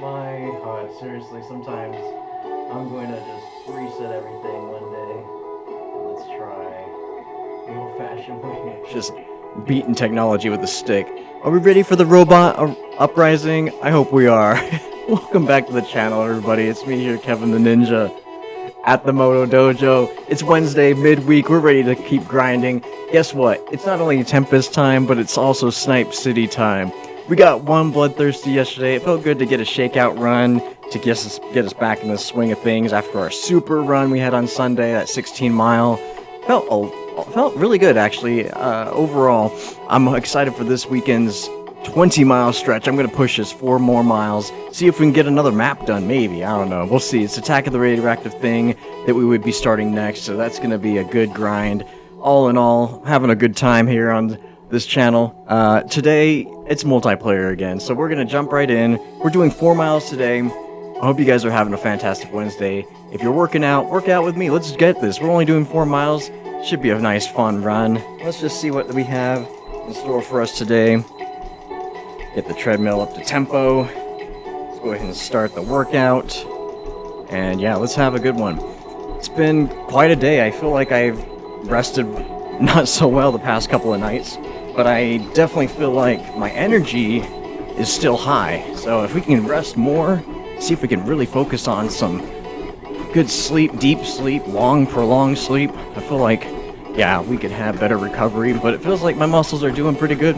My God, seriously, sometimes I'm going to just reset everything one day. Let's try the old-fashioned way. Just beating technology with a stick. Are we ready for the robot uprising? I hope we are. Welcome back to the channel, everybody. It's me here, Kevin the Ninja, at the Moto Dojo. It's Wednesday, midweek. We're ready to keep grinding. Guess what? It's not only Tempest time, but it's also Snipe City time. We got one bloodthirsty yesterday. It felt good to get a shakeout run to get us back in the swing of things after our super run we had on Sunday, that 16-mile. Felt really good, actually. Overall, I'm excited for this weekend's 20-mile stretch. I'm going to push us 4 more miles. See if we can get another map done, maybe. I don't know. We'll see. It's Attack of the Radioactive thing that we would be starting next, so that's going to be a good grind. All in all, having a good time here on this channel. Today, it's multiplayer again, so we're going to jump right in. We're doing 4 miles today. I hope you guys are having a fantastic Wednesday. If you're working out, work out with me. Let's get this. We're only doing 4 miles. Should be a nice, fun run. Let's just see what we have in store for us today. Get the treadmill up to tempo. Let's go ahead and start the workout. And yeah, let's have a good one. It's been quite a day. I feel like I've rested not so well the past couple of nights, but I definitely feel like my energy is still high. So if we can rest more, see if we can really focus on some good sleep, deep sleep, long, prolonged sleep. I feel like, yeah, we could have better recovery, but it feels like my muscles are doing pretty good.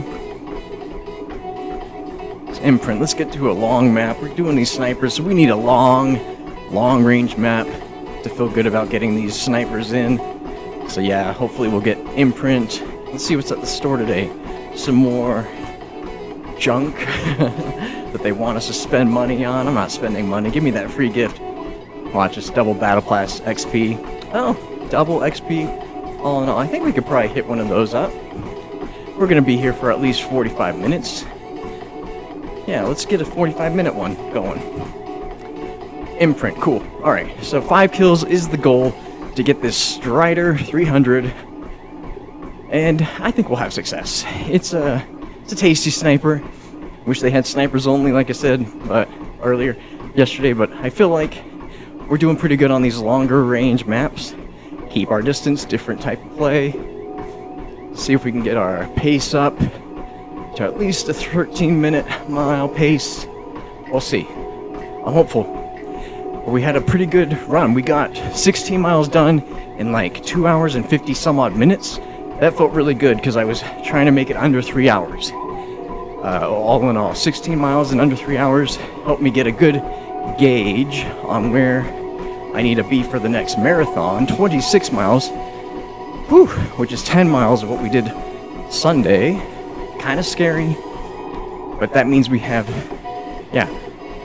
Let's imprint. Let's get to a long map. We're doing these snipers, so we need a long range map to feel good about getting these snipers in. So yeah, hopefully we'll get imprint. Let's see what's at the store today. Some more junk that they want us to spend money on. I'm not spending money. Give me that free gift. Watch, it's double Battle Pass XP. Oh, double XP. All in all, I think we could probably hit one of those up. We're going to be here for at least 45 minutes. Yeah, let's get a 45-minute one going. Imprint, cool. Alright, so 5 kills is the goal to get this Strider 300. And I think we'll have success. It's a tasty sniper. Wish they had snipers only, like I said earlier yesterday, but I feel like we're doing pretty good on these longer range maps. Keep our distance, different type of play. See if we can get our pace up to at least a 13-minute mile pace. We'll see. I'm hopeful. We had a pretty good run. We got 16 miles done in like 2 hours and 50 some odd minutes. That felt really good because I was trying to make it under 3 hours. All in all, 16 miles in under 3 hours helped me get a good gauge on where I need to be for the next marathon. 26 miles, whew, which is 10 miles of what we did Sunday. Kind of scary, but that means we have, yeah,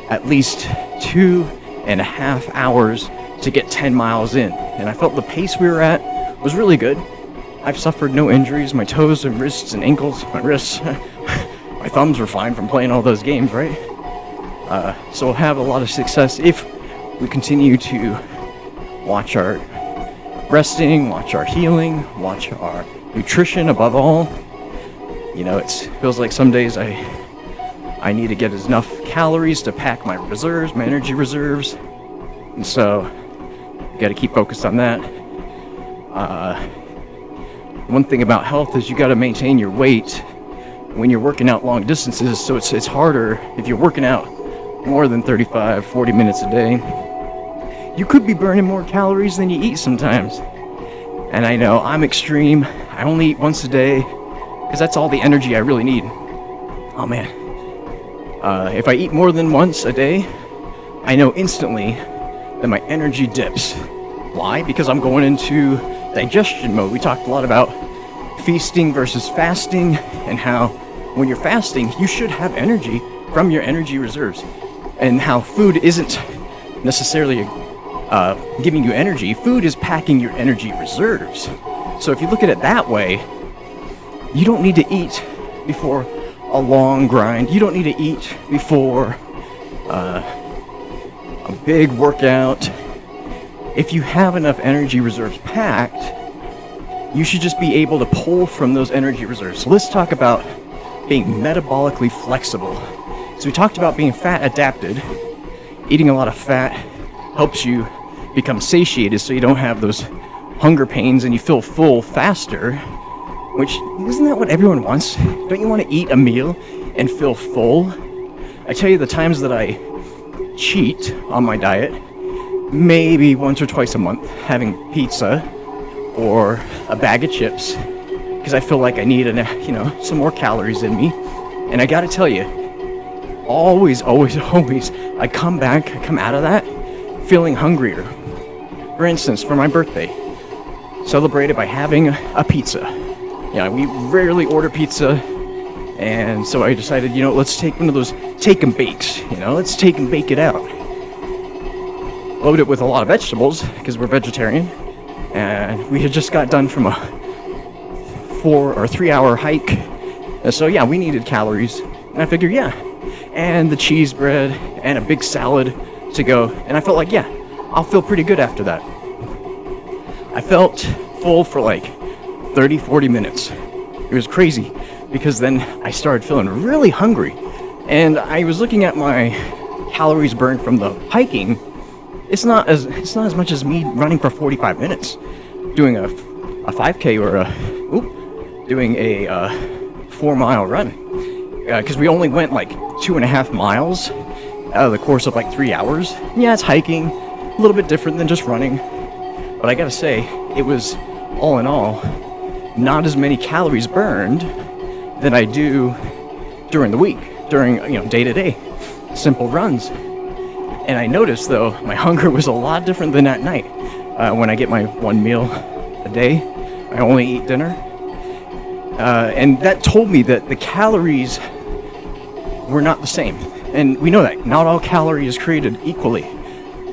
at least 2.5 hours to get 10 miles in. And I felt the pace we were at was really good. I've suffered no injuries. My toes and wrists and ankles, my wrists, my thumbs were fine from playing all those games, right? So we'll have a lot of success if we continue to watch our resting, watch our healing, watch our nutrition above all. You know, it feels like some days I need to get enough calories to pack my reserves, my energy reserves. And so, you gotta keep focused on that. One thing about health is you gotta maintain your weight when you're working out long distances, so it's harder if you're working out more than 35, 40 minutes a day. You could be burning more calories than you eat sometimes. And I know, I'm extreme. I only eat once a day, because that's all the energy I really need. Oh man. If I eat more than once a day, I know instantly that my energy dips. Why? Because I'm going into digestion mode. We talked a lot about feasting versus fasting, and how when you're fasting, you should have energy from your energy reserves. And how food isn't necessarily giving you energy. Food is packing your energy reserves. So if you look at it that way, you don't need to eat before a long grind. You don't need to eat before a big workout. If you have enough energy reserves packed, you should just be able to pull from those energy reserves. So let's talk about being metabolically flexible. So we talked about being fat adapted, eating a lot of fat helps you become satiated so you don't have those hunger pains and you feel full faster, which isn't that what everyone wants? Don't you want to eat a meal and feel full? I tell you, the times that I cheat on my diet, maybe once or twice a month, having pizza or a bag of chips, because I feel like I need some more calories in me. And I gotta tell you, always, I come out of that feeling hungrier. For instance, for my birthday, celebrated by having a pizza. Yeah, we rarely order pizza, and so I decided, let's take one of those take and bakes. Let's take and bake it out. Load it with a lot of vegetables because we're vegetarian, and we had just got done from a 4 or 3 hour hike, and so yeah, we needed calories. And I figured, yeah, and the cheese bread and a big salad to go, and I felt like, yeah, I'll feel pretty good after that. I felt full for like 30-40 minutes. It was crazy because then I started feeling really hungry, and I was looking at my calories burned from the hiking. It's not as much as me running for 45 minutes, doing a 5K or doing a 4-mile run, because we only went like 2.5 miles out of the course of like 3 hours. Yeah, it's hiking, a little bit different than just running, but I gotta say, it was all in all not as many calories burned than I do during the week, during day to day simple runs. And I noticed, though, my hunger was a lot different than at night. When I get my one meal a day, I only eat dinner. And that told me that the calories were not the same. And we know that not all calories is created equally.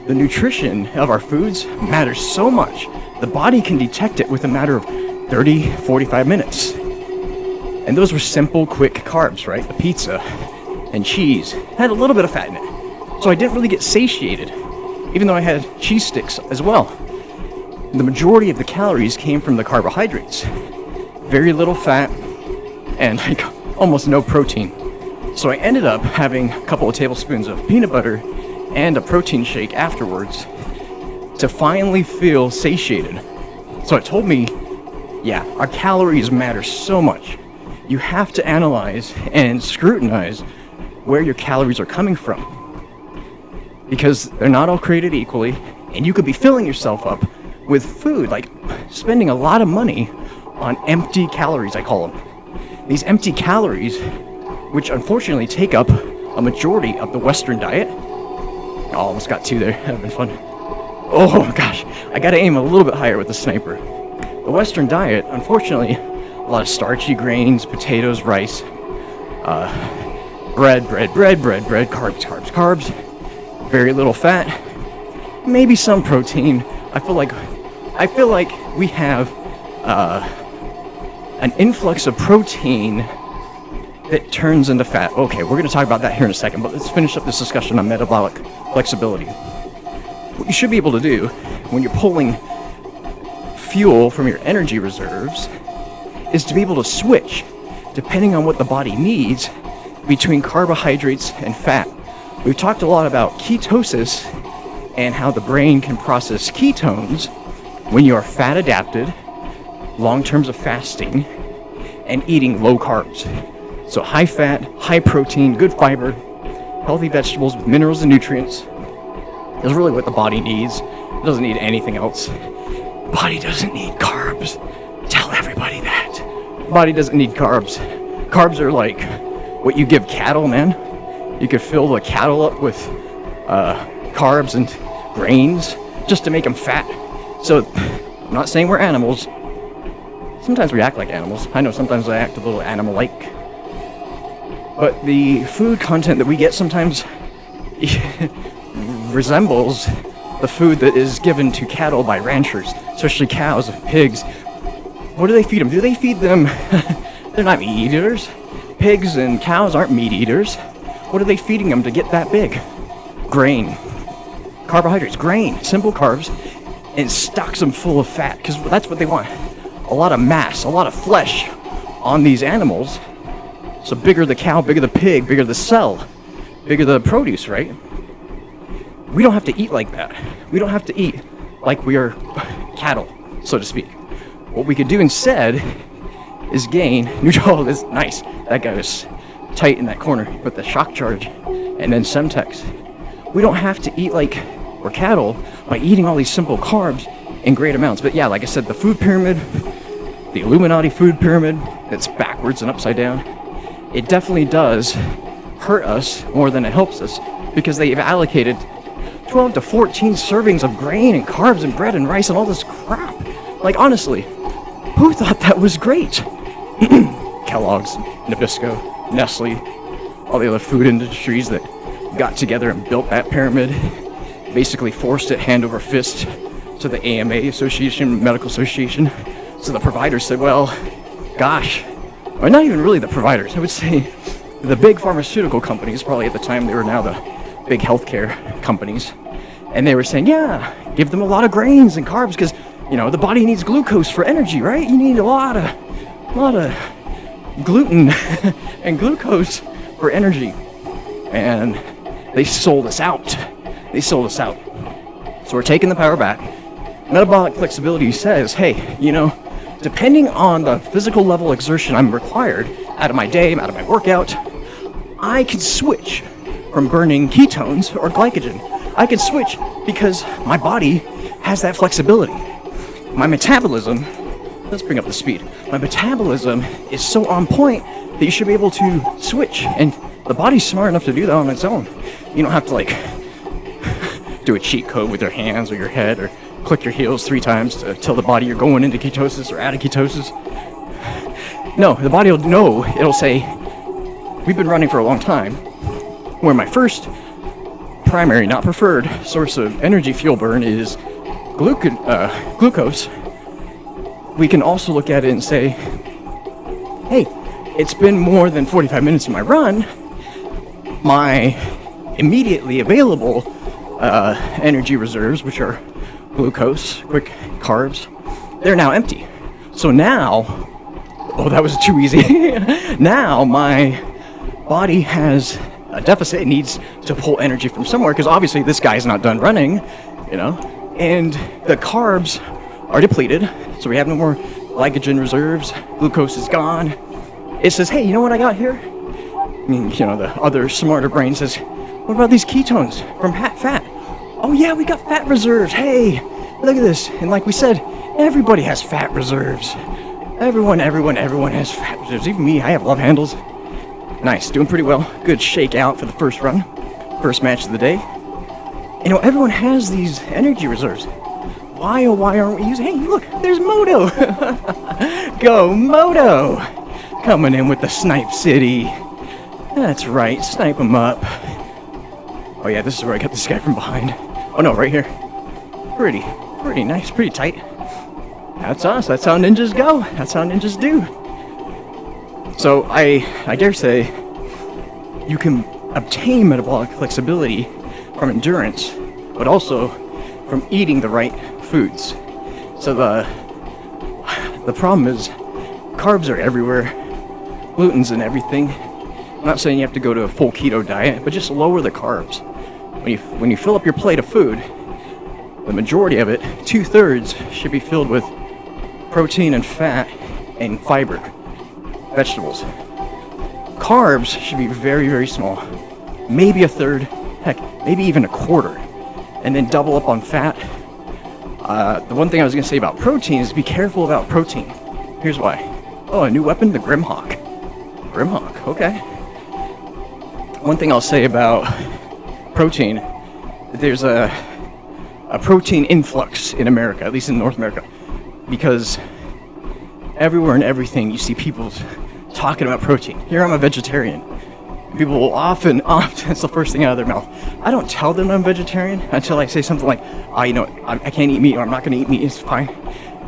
The nutrition of our foods matters so much. The body can detect it with a matter of 30-45 minutes. And those were simple, quick carbs, right? The pizza and cheese had a little bit of fat in it. So I didn't really get satiated, even though I had cheese sticks as well. The majority of the calories came from the carbohydrates. Very little fat and like almost no protein. So I ended up having a couple of tablespoons of peanut butter and a protein shake afterwards to finally feel satiated. So it told me, yeah, our calories matter so much. You have to analyze and scrutinize where your calories are coming from, because they're not all created equally, and you could be filling yourself up with food, like spending a lot of money on empty calories, I call them. These empty calories, which unfortunately take up a majority of the Western diet. Oh, almost got 2 there. That would have been fun. Oh gosh, I gotta aim a little bit higher with the sniper. The Western diet, unfortunately, a lot of starchy grains, potatoes, rice, bread, carbs. Very little fat, maybe some protein. I feel like we have an influx of protein that turns into fat. Okay, we're going to talk about that here in a second, but let's finish up this discussion on metabolic flexibility. What you should be able to do when you're pulling fuel from your energy reserves is to be able to switch, depending on what the body needs, between carbohydrates and fat. We've talked a lot about ketosis and how the brain can process ketones when you are fat adapted, long terms of fasting, and eating low carbs. So high fat, high protein, good fiber, healthy vegetables with minerals and nutrients is really what the body needs. It doesn't need anything else. Body doesn't need carbs. Tell everybody that. Body doesn't need carbs. Carbs are like what you give cattle, man. You could fill the cattle up with carbs and grains just to make them fat. So I'm not saying we're animals. Sometimes we act like animals. I know sometimes I act a little animal-like. But the food content that we get sometimes resembles the food that is given to cattle by ranchers, especially cows and pigs. What do they feed them? Do they feed them? They're not meat eaters. Pigs and cows aren't meat eaters. What are they feeding them to get that big? Grain. Carbohydrates. Grain. Simple carbs. And stocks them full of fat, because that's what they want. A lot of mass, a lot of flesh on these animals. So bigger the cow, bigger the pig, bigger the cell, bigger the produce, right? we don't have to eat like that. We don't have to eat like we are cattle, so to speak. What we could do instead is gain neutral. This nice. That guy was tight in that corner with the shock charge, and then Semtex. We don't have to eat like we're cattle by eating all these simple carbs in great amounts. But yeah, like I said, the food pyramid, the Illuminati food pyramid, it's backwards and upside down. It definitely does hurt us more than it helps us, because they've allocated 12 to 14 servings of grain and carbs and bread and rice and all this crap. Like, honestly, who thought that was great? Kellogg's, Nabisco, Nestle, all the other food industries that got together and built that pyramid, basically forced it hand over fist to the AMA Association, Medical Association. So the providers said, well, gosh, or not even really the providers, I would say the big pharmaceutical companies, probably at the time they were now the big healthcare companies, and they were saying, yeah, give them a lot of grains and carbs, because, you know, the body needs glucose for energy, right? You need a lot of gluten and glucose for energy. And they sold us out. So we're taking the power back. Metabolic flexibility says, hey, you know, depending on the physical level exertion I'm required out of my day, out of my workout, I can switch from burning ketones or glycogen. I can switch because my body has that flexibility. My metabolism, let's bring up the speed. My metabolism is so on point that you should be able to switch, and the body's smart enough to do that on its own. You don't have to like do a cheat code with your hands or your head or click your heels 3 times to tell the body you're going into ketosis or out of ketosis. No, the body will know. It'll say, we've been running for a long time, where my first primary, not preferred, source of energy fuel burn is glucose. We can also look at it and say, hey, it's been more than 45 minutes of my run. My immediately available energy reserves, which are glucose, quick carbs, they're now empty. So now, oh, that was too easy. Now my body has a deficit. It needs to pull energy from somewhere, because obviously this guy's not done running, you know, and the carbs are depleted, so we have no more glycogen reserves. Glucose is gone. It says, hey, you know what I got here? I mean, you know, the other smarter brain says, what about these ketones from fat? Oh yeah, we got fat reserves. Hey, look at this. And like we said, everybody has fat reserves. Everyone has fat reserves. Even me, I have love handles. Nice, doing pretty well. Good shakeout for the first run. First match of the day. You know, everyone has these energy reserves. Why, oh why aren't we using? Hey, look, there's Moto. Go Moto. Coming in with the Snipe City. That's right, snipe him up. Oh yeah, this is where I got this guy from behind. Oh no, right here. Pretty nice, pretty tight. That's us, that's how ninjas go. That's how ninjas do. So I dare say you can obtain metabolic flexibility from endurance, but also from eating the right foods. So the problem is carbs are everywhere, gluten's in everything. I'm not saying you have to go to a full keto diet, but just lower the carbs. When you fill up your plate of food, the majority of it, 2/3, should be filled with protein and fat and fiber, vegetables. Carbs should be very, very small. Maybe 1/3, heck, maybe even 1/4. And then double up on fat. The one thing I was going to say about protein is be careful about protein. Here's why. Oh, a new weapon, the Grimhawk. Grimhawk, okay. One thing I'll say about protein, there's a protein influx in America, at least in North America, because everywhere and everything you see people talking about protein. Here I'm a vegetarian. People will often, it's the first thing out of their mouth. I don't tell them I'm vegetarian until I say something like, you know, I can't eat meat, or I'm not going to eat meat, it's fine.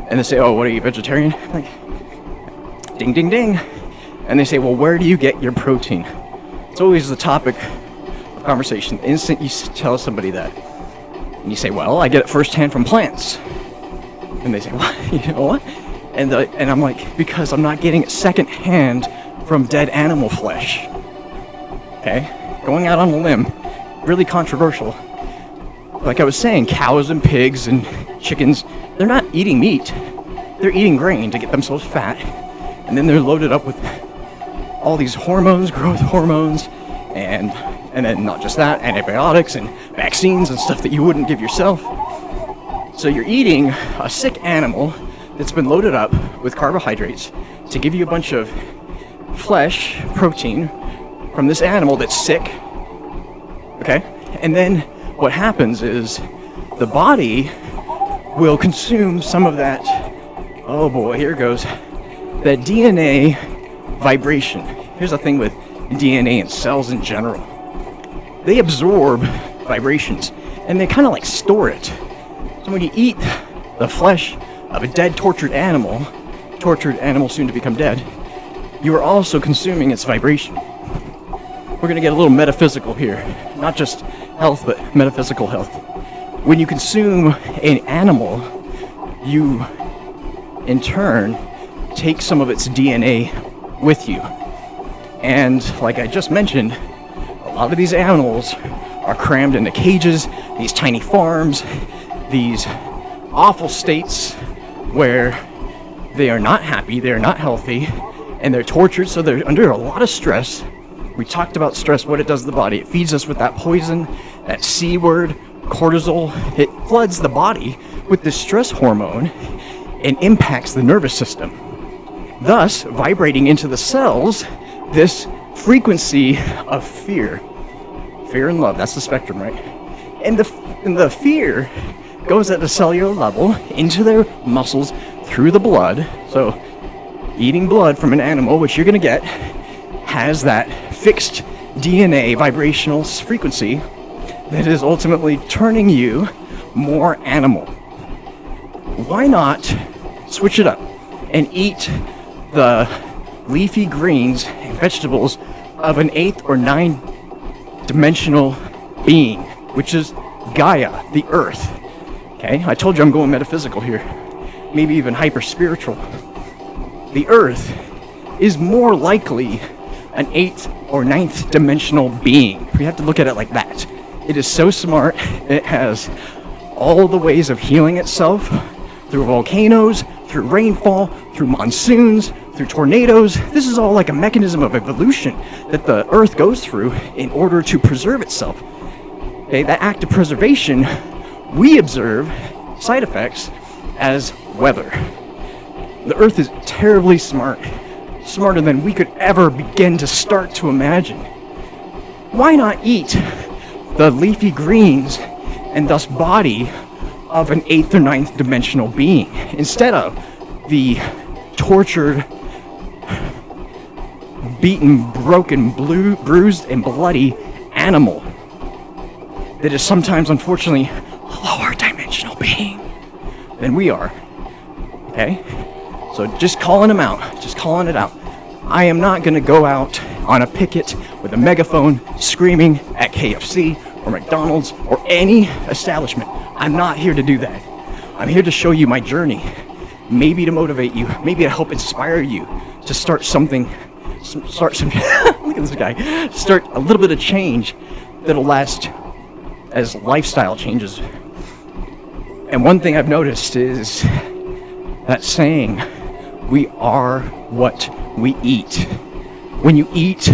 And they say, oh, what are you, vegetarian? I'm like, ding, ding, ding. And they say, well, where do you get your protein? It's always the topic of conversation. The instant you tell somebody that, and you say, well, I get it firsthand from plants. And they say, what? You know what? And I'm like, because I'm not getting it secondhand from dead animal flesh. Okay? Going out on a limb, really controversial. like I was saying, cows and pigs and chickens, they're not eating meat. They're eating grain to get themselves fat. And then they're loaded up with all these hormones, growth hormones, and then not just that, antibiotics and vaccines and stuff that you wouldn't give yourself. So you're eating a sick animal that's been loaded up with carbohydrates to give you a bunch of flesh, protein, from this animal that's sick, okay? And then what happens is the body will consume some of that, oh boy, here it goes, that DNA vibration. Here's the thing with DNA and cells in general. They absorb vibrations and they kind of like store it. So when you eat the flesh of a dead, tortured animal soon to become dead, you are also consuming its vibration. We're going to get a little metaphysical here. Not just health, but metaphysical health. When you consume an animal, you, in turn, take some of its DNA with you. And like I just mentioned, a lot of these animals are crammed into cages, these tiny farms, these awful states where they are not happy, they're not healthy, and they're tortured, so they're under a lot of stress. We talked about stress, what it does to the body. It feeds us with that poison, that C word, cortisol. It floods the body with this stress hormone and impacts the nervous system, thus vibrating into the cells this frequency of fear. Fear and love, that's the spectrum, right? And the fear goes at the cellular level into their muscles through the blood. So eating blood from an animal, which you're going to get, has that fixed DNA vibrational frequency that is ultimately turning you more animal. Why not switch it up and eat the leafy greens and vegetables of an 8th or 9th dimensional being, which is Gaia, the earth? Okay, I told you I'm going metaphysical here, maybe even hyper spiritual. The earth is more likely an 8th or 9th dimensional being. We have to look at it like that. It is so smart. It has all the ways of healing itself through volcanoes, through rainfall, through monsoons, through tornadoes. This is all like a mechanism of evolution that the earth goes through in order to preserve itself. Okay, that act of preservation, we observe side effects as weather. The earth is terribly smart. Smarter than we could ever begin to start to imagine. Why not eat the leafy greens and thus body of an 8th or 9th dimensional being instead of the tortured, beaten, broken, bruised, and bloody animal that is sometimes, unfortunately, a lower dimensional being than we are? Okay? So just calling them out, just calling it out. I am not going to go out on a picket with a megaphone screaming at KFC or McDonald's or any establishment. I'm not here to do that. I'm here to show you my journey, maybe to motivate you, maybe to help inspire you to start something, start some, look at this guy, start a little bit of change that'll last as lifestyle changes. And one thing I've noticed is that saying, we are what we eat. When you eat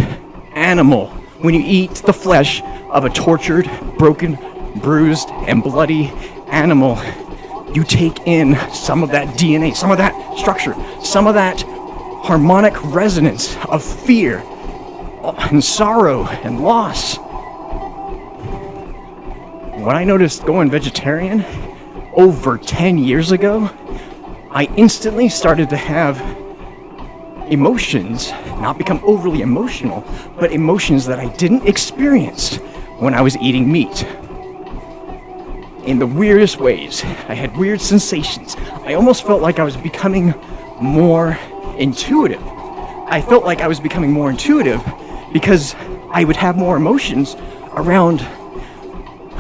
animal, when you eat the flesh of a tortured, broken, bruised, and bloody animal, you take in some of that DNA, some of that structure, some of that harmonic resonance of fear and sorrow and loss. When I noticed going vegetarian over 10 years ago, I instantly started to have emotions, not become overly emotional, but emotions that I didn't experience when I was eating meat. In the weirdest ways. I had weird sensations. I almost felt like I was becoming more intuitive. I felt like I was becoming more intuitive because I would have more emotions around,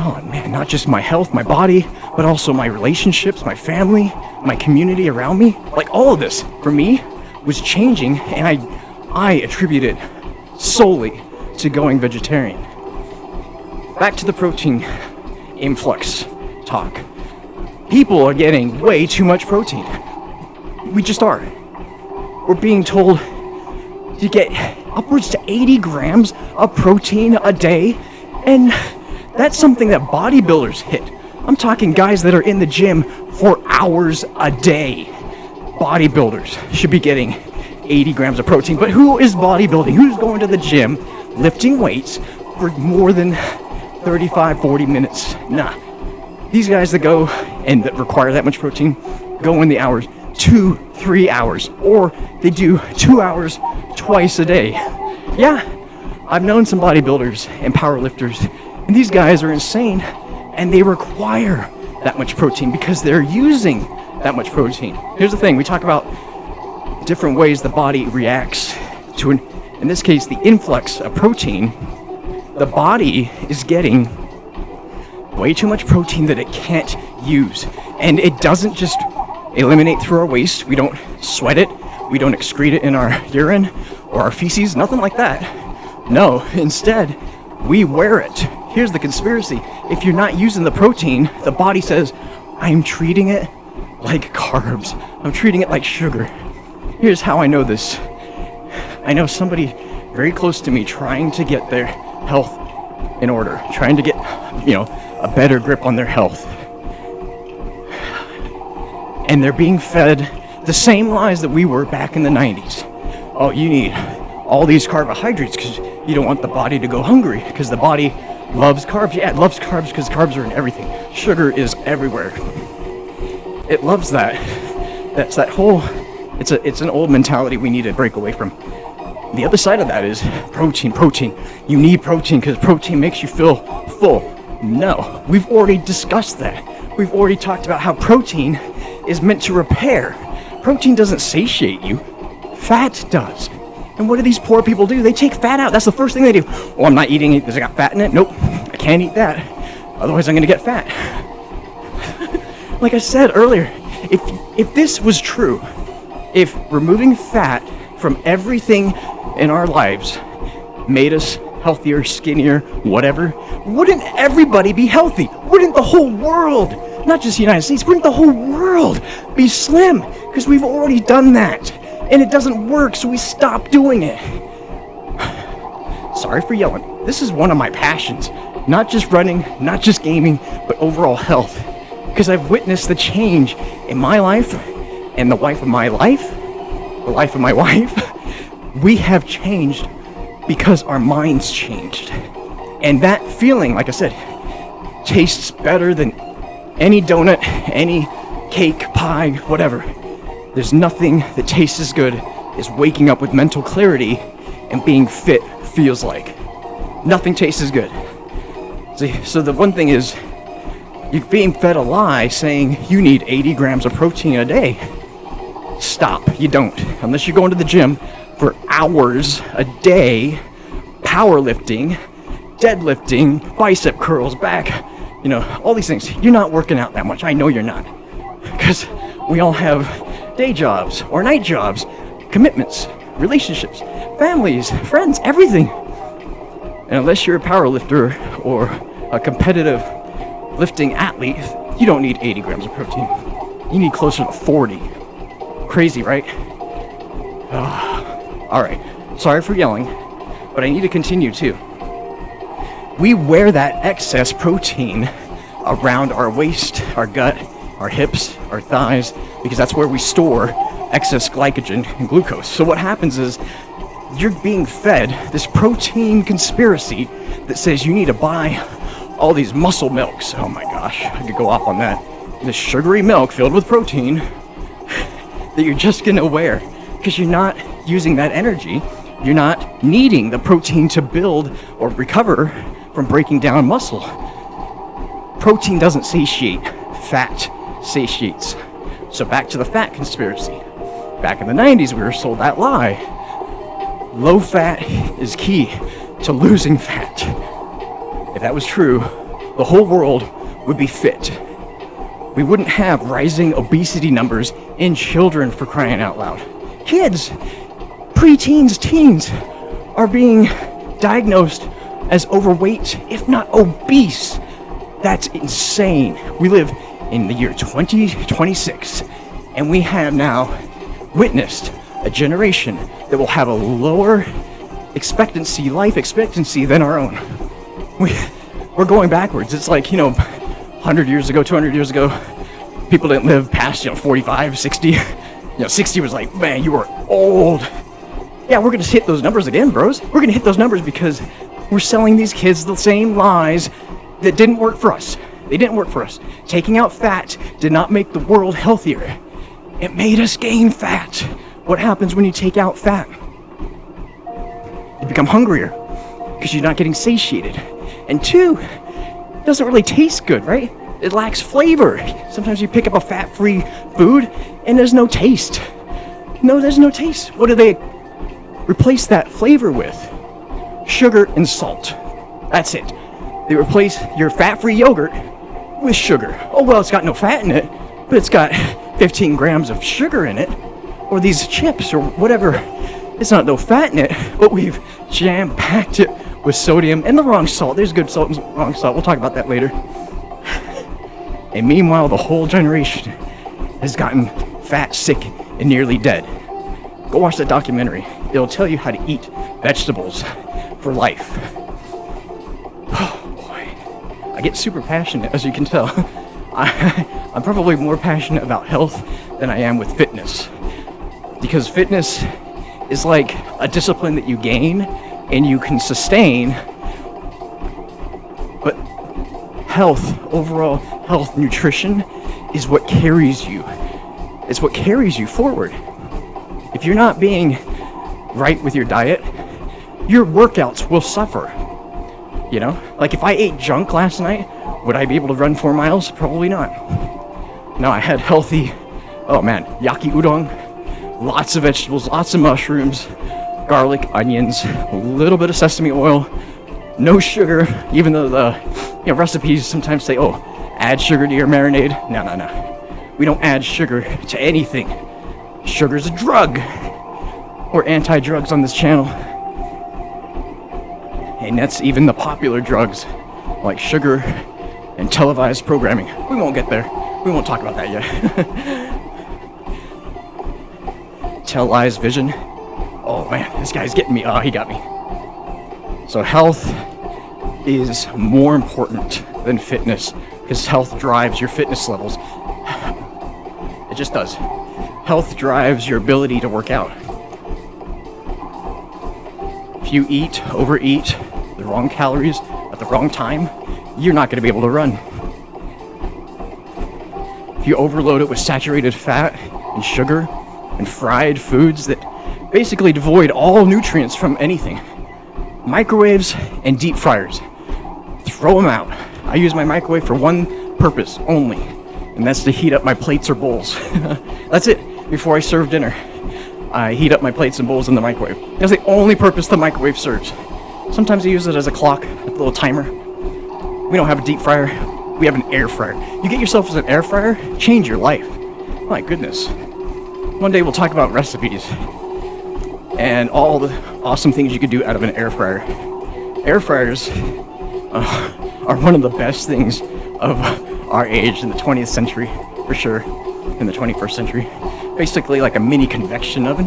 oh man, not just my health, my body, but also my relationships, my family, my community around me. Like all of this, for me, was changing, and I attribute it solely to going vegetarian. Back to the protein influx talk. People are getting way too much protein. We just are. We're being told to get upwards to 80 grams of protein a day, and that's something that bodybuilders hit. I'm talking guys that are in the gym for hours a day. Bodybuilders should be getting 80 grams of protein, but who is bodybuilding? Who's going to the gym, lifting weights for more than 35, 40 minutes? Nah. These guys that go and that require that much protein go in the hours, 2-3 hours, or they do 2 hours twice a day. Yeah, I've known some bodybuilders and powerlifters, and these guys are insane, and they require that much protein because they're using that much protein. Here's the thing, we talk about different ways the body reacts to, in this case, the influx of protein. The body is getting way too much protein that it can't use, and it doesn't just eliminate through our waste. We don't sweat it, we don't excrete it in our urine or our feces, nothing like that. No, instead we wear it. Here's the conspiracy: if you're not using the protein, the body says, I'm treating it like carbs, I'm treating it like sugar. Here's how I know this. I know somebody very close to me trying to get their health in order, trying to get, a better grip on their health. And they're being fed the same lies that we were back in the 90s. Oh, you need all these carbohydrates because you don't want the body to go hungry, because the body loves carbs. Yeah, it loves carbs because carbs are in everything. Sugar is everywhere. It loves that. That's that whole, it's an old mentality we need to break away from. The other side of that is protein. You need protein because protein makes you feel full. No, we've already discussed that. We've already talked about how protein is meant to repair. Protein doesn't satiate you. Fat does. And what do these poor people do? They take fat out. That's the first thing they do. Oh, I'm not eating it because I got fat in it. Nope, I can't eat that. Otherwise, I'm going to get fat. Like I said earlier, if this was true, if removing fat from everything in our lives made us healthier, skinnier, whatever, wouldn't everybody be healthy? Wouldn't the whole world, not just the United States, wouldn't the whole world be slim? Because we've already done that, and it doesn't work, so we stop doing it. Sorry for yelling. This is one of my passions. Not just running, not just gaming, but overall health. Because I've witnessed the change in my life, and the life of my life, the life of my wife. We have changed because our minds changed. And that feeling, like I said, tastes better than any donut, any cake, pie, whatever. There's nothing that tastes as good as waking up with mental clarity and being fit feels like. Nothing tastes as good. See, so the one thing is, you're being fed a lie saying you need 80 grams of protein a day. Stop, you don't. Unless you're going to the gym for hours a day, powerlifting, deadlifting, bicep curls, back, all these things. You're not working out that much. I know you're not. Because we all have day jobs or night jobs, commitments, relationships, families, friends, everything. And unless you're a powerlifter or a competitive lifting athlete, you don't need 80 grams of protein. You need closer to 40. Crazy, right? Alright, sorry for yelling, but I need to continue too. We wear that excess protein around our waist, our gut, our hips, our thighs, because that's where we store excess glycogen and glucose. So what happens is, you're being fed this protein conspiracy that says you need to buy all these muscle milks. Oh my gosh, I could go off on that. This sugary milk filled with protein that you're just gonna wear because you're not using that energy. You're not needing the protein to build or recover from breaking down muscle. Protein doesn't satiate, fat satiates. So back to the fat conspiracy. Back in the 90s, we were sold that lie. Low fat is key to losing fat. If that was true, the whole world would be fit. We wouldn't have rising obesity numbers in children, for crying out loud. Kids, preteens, teens are being diagnosed as overweight, if not obese. That's insane. We live in the year 2026, and we have now witnessed a generation that will have a lower life expectancy than our own. We're going backwards. It's like, 100 years ago, 200 years ago, people didn't live past, 45, 60. 60 was like, man, you were old. Yeah, we're gonna hit those numbers again, bros. We're gonna hit those numbers because we're selling these kids the same lies that didn't work for us. They didn't work for us. Taking out fat did not make the world healthier. It made us gain fat. What happens when you take out fat? You become hungrier because you're not getting satiated. And two, it doesn't really taste good, right? It lacks flavor. Sometimes you pick up a fat-free food and there's no taste. No, there's no taste. What do they replace that flavor with? Sugar and salt. That's it. They replace your fat-free yogurt with sugar. Oh, well, it's got no fat in it, but it's got 15 grams of sugar in it. Or these chips or whatever. It's not no fat in it, but we've jam-packed it with sodium and the wrong salt. There's good salt and wrong salt. We'll talk about that later. And meanwhile, the whole generation has gotten fat, sick, and nearly dead. Go watch that documentary. It'll tell you how to eat vegetables for life. Oh boy. I get super passionate, as you can tell. I'm probably more passionate about health than I am with fitness. Because fitness is like a discipline that you gain and you can sustain. But health, overall health, nutrition is what carries you. It's what carries you forward. If you're not being right with your diet, your workouts will suffer. Like if I ate junk last night, would I be able to run 4 miles? Probably not. No, I had healthy, yaki udon, lots of vegetables, lots of mushrooms, garlic, onions, a little bit of sesame oil, no sugar, even though the recipes sometimes say, oh, add sugar to your marinade. No. We don't add sugar to anything. Sugar's a drug. We're anti-drugs on this channel. And that's even the popular drugs, like sugar and televised programming. We won't get there. We won't talk about that yet. Televised vision. Oh man, this guy's getting me. Oh, he got me. So health is more important than fitness because health drives your fitness levels. It just does. Health drives your ability to work out. If you overeat the wrong calories at the wrong time, you're not going to be able to run. If you overload it with saturated fat and sugar and fried foods that basically devoid all nutrients from anything, microwaves and deep fryers, throw them out. I use my microwave for one purpose only, and that's to heat up my plates or bowls. That's it. Before I serve dinner, I heat up my plates and bowls in the microwave. That's the only purpose the microwave serves. Sometimes I use it as a clock, a little timer. We don't have a deep fryer. We have an air fryer. You get yourself as an air fryer, change your life. My goodness. One day we'll talk about recipes and all the awesome things you could do out of an air fryer. Air fryers are one of the best things of our age in the 20th century, for sure, in the 21st century. Basically like a mini convection oven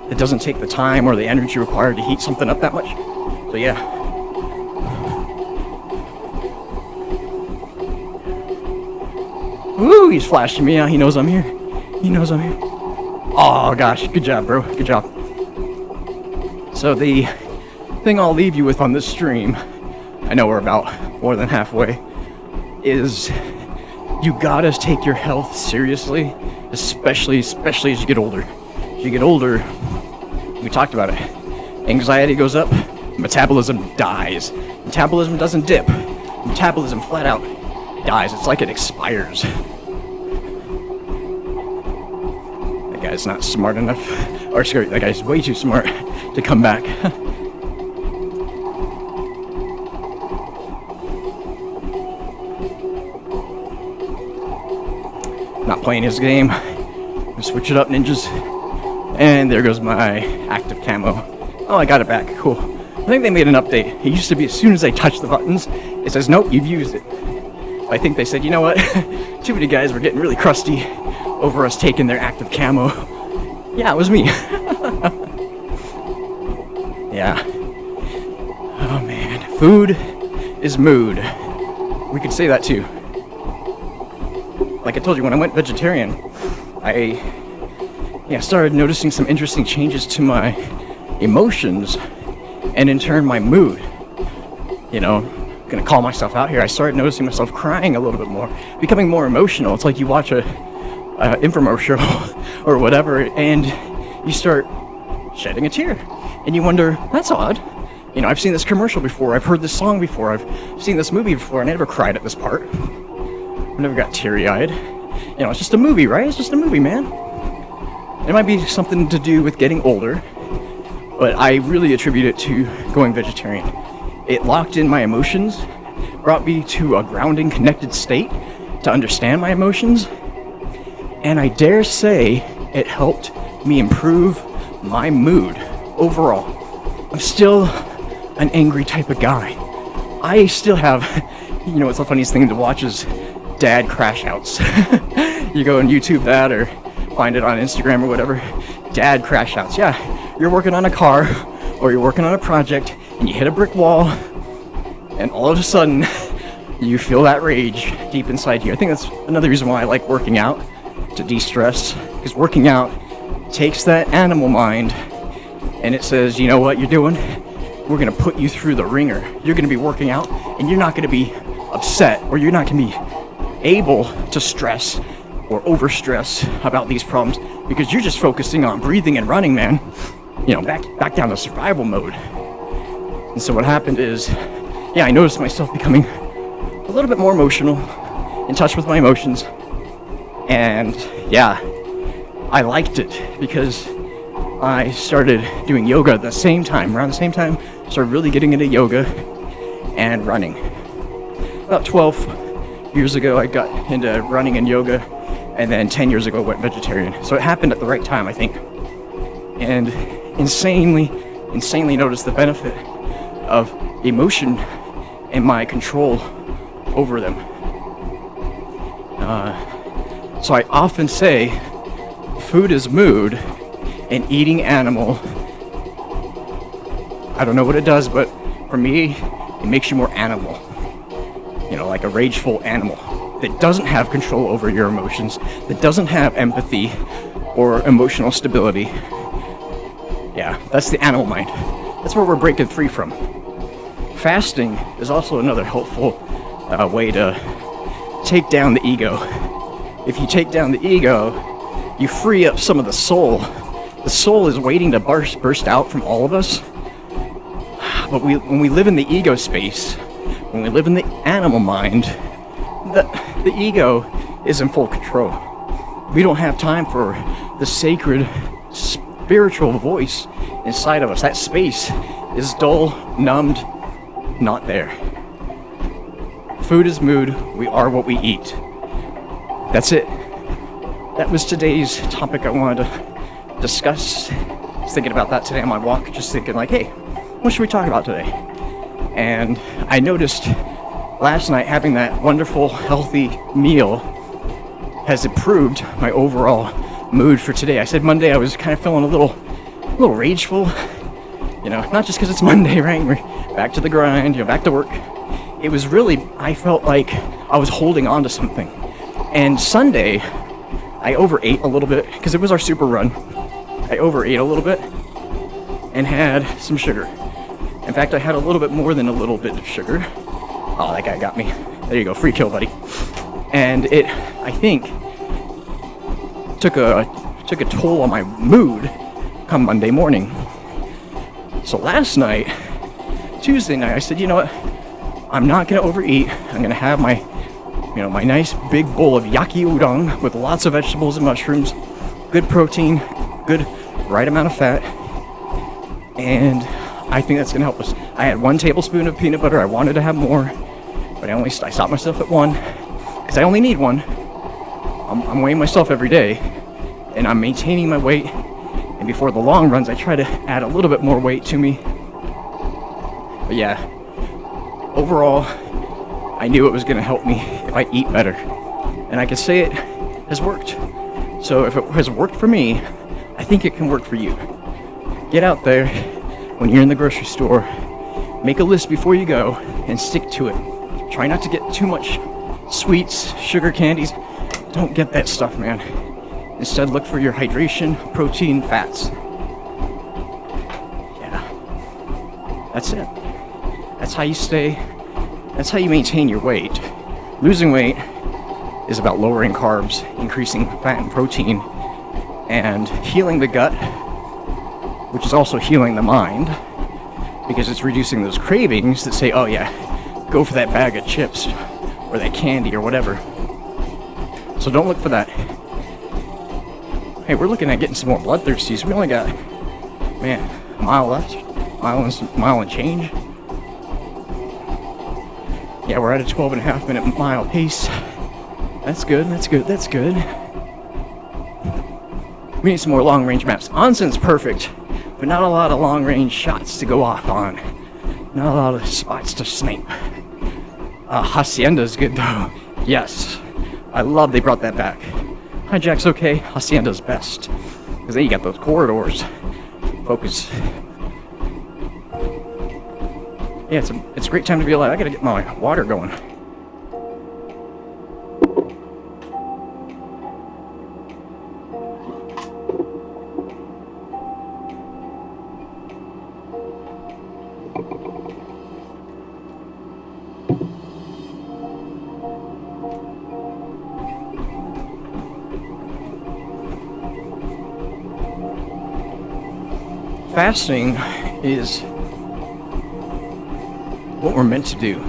that doesn't take the time or the energy required to heat something up that much. So yeah. Ooh, he's flashing me out. He knows I'm here. He knows I'm here. Oh gosh, good job, bro. Good job. So the thing I'll leave you with on this stream, I know we're about more than halfway, is you gotta take your health seriously, especially as you get older. As you get older, we talked about it. Anxiety goes up, metabolism dies. Metabolism doesn't dip. Metabolism flat out dies. It's like it expires. That guy's not smart enough. Or sorry, that guy's way too smart to come back. Not playing his game. Switch it up, ninjas. And there goes my active camo. Oh, I got it back. Cool. I think they made an update. It used to be as soon as I touch the buttons, it says, nope, you've used it. I think they said, you know what, too many guys were getting really crusty over us taking their active camo. Yeah, it was me. Yeah. Oh man, food is mood. We could say that too. Like I told you, when I went vegetarian, I started noticing some interesting changes to my emotions, and in turn my mood. You know, I'm gonna call myself out here. I started noticing myself crying a little bit more, becoming more emotional. It's like you watch a infomercial or whatever, and you start shedding a tear, and you wonder, that's odd. You know, I've seen this commercial before, I've heard this song before, I've seen this movie before, and I never cried at this part. I never got teary-eyed. You know, it's just a movie, right? It's just a movie, man. It might be something to do with getting older, but I really attribute it to going vegetarian. It locked in my emotions, brought me to a grounding, connected state to understand my emotions, and I dare say it helped me improve my mood overall. I'm still an angry type of guy. I still have, you know, it's the funniest thing to watch is dad crash outs. You go and YouTube that or find it on Instagram or whatever. Dad crash outs. Yeah, you're working on a car or you're working on a project and you hit a brick wall and all of a sudden you feel that rage deep inside you. I think that's another reason why I like working out, to de-stress, because working out takes that animal mind and it says, you know what you're doing? We're gonna put you through the ringer. You're gonna be working out and you're not gonna be upset, or you're not gonna be able to stress or overstress about these problems because you're just focusing on breathing and running, man. You know, back down to survival mode. And so what happened is, I noticed myself becoming a little bit more emotional, in touch with my emotions, and I liked it because I started doing yoga at the same time. Around the same time, started really getting into yoga and running. About 12 years ago, I got into running and yoga, and then 10 years ago, I went vegetarian. So it happened at the right time, I think. And insanely noticed the benefit of emotion and my control over them. So I often say, food is mood, and eating animal, I don't know what it does, but for me, it makes you more animal. You know, like a rageful animal that doesn't have control over your emotions, that doesn't have empathy or emotional stability. Yeah, that's the animal mind. That's where we're breaking free from. Fasting is also another helpful way to take down the ego. If you take down the ego, you free up some of the soul. The soul is waiting to burst out from all of us. But when we live in the ego space, when we live in the animal mind, the ego is in full control. We don't have time for the sacred spiritual voice inside of us. That space is dull, numbed, not there. Food is mood. We are what we eat. That's it. That was today's topic I wanted to discuss. I was thinking about that today on my walk, just thinking like, hey, what should we talk about today? And I noticed last night having that wonderful, healthy meal has improved my overall mood for today. I said Monday I was kind of feeling a little rageful, you know, not just because it's Monday, right? We're back to the grind, you know, back to work. It was really, I felt like I was holding on to something. And Sunday, I overate a little bit because it was our super run. I overate a little bit and had some sugar. In fact, I had a little bit more than a little bit of sugar. Oh, that guy got me. There you go, free kill, buddy. And it, I think, took a toll on my mood come Monday morning. So last night, Tuesday night, I said, you know what? I'm not gonna overeat. I'm gonna have my nice big bowl of yaki udon with lots of vegetables and mushrooms, good protein, good right amount of fat, and I think that's gonna help us. I had 1 tablespoon of peanut butter. I wanted to have more, but I stopped myself at 1 because I only need 1. I'm weighing myself every day, and I'm maintaining my weight. And before the long runs, I try to add a little bit more weight to me. But yeah, overall, I knew it was going to help me if I eat better. And I can say it has worked. So if it has worked for me, I think it can work for you. Get out there when you're in the grocery store, make a list before you go, and stick to it. Try not to get too much sweets, sugar candies. Don't get that stuff, man. Instead, look for your hydration, protein, fats. Yeah, that's it. That's how you maintain your weight. Losing weight is about lowering carbs, increasing fat and protein, and healing the gut, which is also healing the mind, because it's reducing those cravings that say, oh yeah, go for that bag of chips or that candy or whatever. So don't look for that. Hey, we're looking at getting some more bloodthirsties. We only got, man, a mile left, mile and change. Yeah, we're at a 12.5 minute mile pace. That's good, that's good, that's good. We need some more long range maps. Onsen's perfect, but not a lot of long range shots to go off on. Not a lot of spots to snipe. Hacienda's good though. Yes. I love they brought that back. Hijack's okay, Hacienda's best. Because then you got those corridors. Focus. Yeah, it's a great time to be alive. I gotta get my water going. Fasting is what we're meant to do.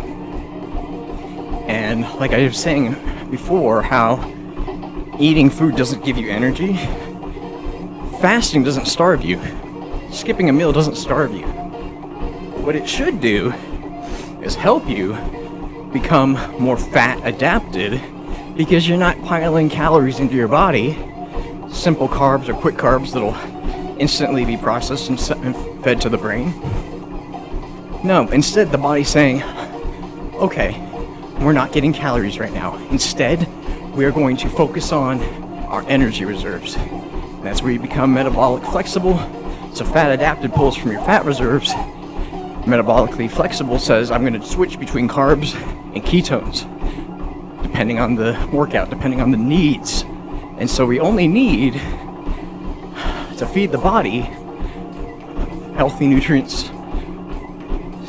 And like I was saying before, how eating food doesn't give you energy, fasting doesn't starve you. Skipping a meal doesn't starve you. What it should do is help you become more fat adapted, because you're not piling calories into your body, simple carbs or quick carbs that'll instantly be processed and fed to the brain. No, instead the body's saying, okay, we're not getting calories right now. Instead, we are going to focus on our energy reserves. And that's where you become metabolic flexible. So fat adapted pulls from your fat reserves. Metabolically flexible says, I'm going to switch between carbs and ketones, depending on the workout, depending on the needs. And so we only need to feed the body healthy nutrients,